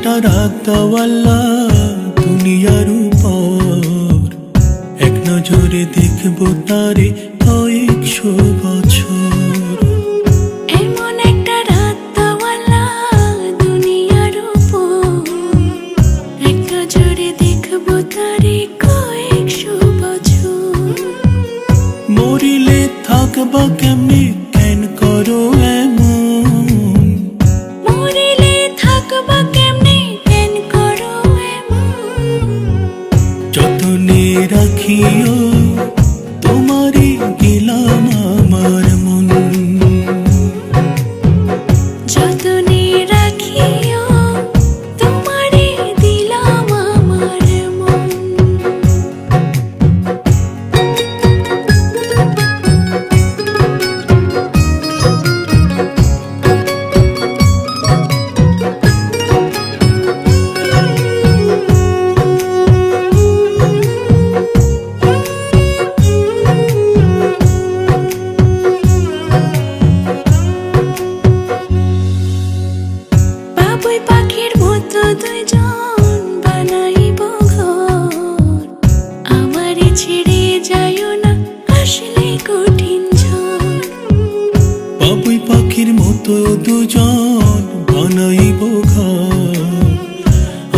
একটা রাত দাও আল্লাহ দুনিয়ার উপর, এক নজরে দেখব তারে কয়েকশো বছর। এমন একটা রাত দাও আল্লাহ দুনিয়ার উপর, এক নজরে দেখব তারে কয়েকশো বছর। মরিলে থাকবা কেমনে কেন করো এমন, মরিলে থাকবা কেমনে কেন করো এমন। যতনে রাখিও তোমারই গেলাম আমার মন, যতনে রাখিও তোমারে দিলাম আমার মন। বাবুই পাখির মতো দুইজন বানাইব ঘর, আমারে ছেড়ে যাইও না আসলে কঠিন ঝড়। বাবুই পাখির মতো দুজন বানাইব ঘর,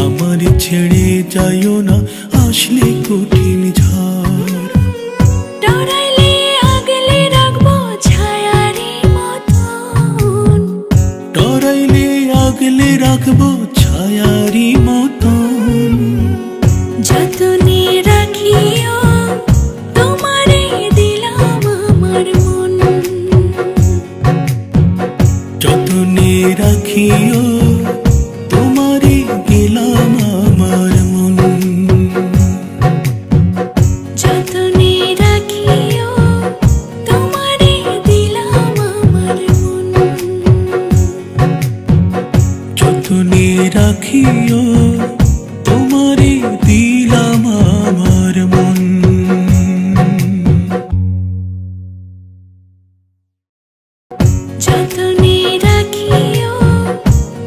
আমার ছেড়ে যাইও না আসলে কঠিন ঝড়। ডরাইলে আগলে রাখবো ছায়ারি মতন, ডরাইলে আগলে রাখবো ছায়ারি মতন, যতনে রাখিও তোমারে দিলাম আমার মন। যতনে রাখিও তোমারে গেলাম আমার মন, যতনে রাখিও তোমারে দিলাম আমার মন। যতনে রাখিও তোমারে দিলাম আমার মন। যতনে রাখিও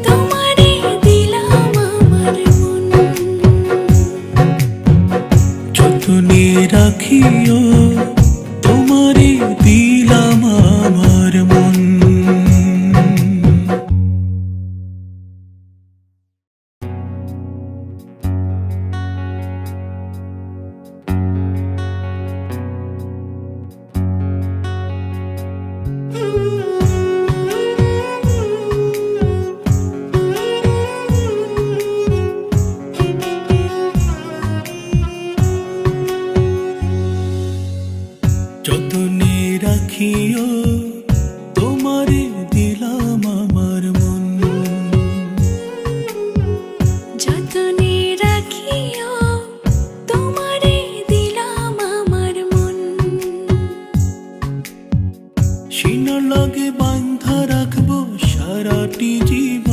তোমারে দিলাম আমার মন। যতনে রাখিও তোমারে দিলাম আমার মন। যতনে রাখিও তোমারে দিলাম আমার মন, যতনে রাখিও তোমারে দিলাম আমার মন। সিনার লাগে বাঁধা রাখবো সারাটি জীবন,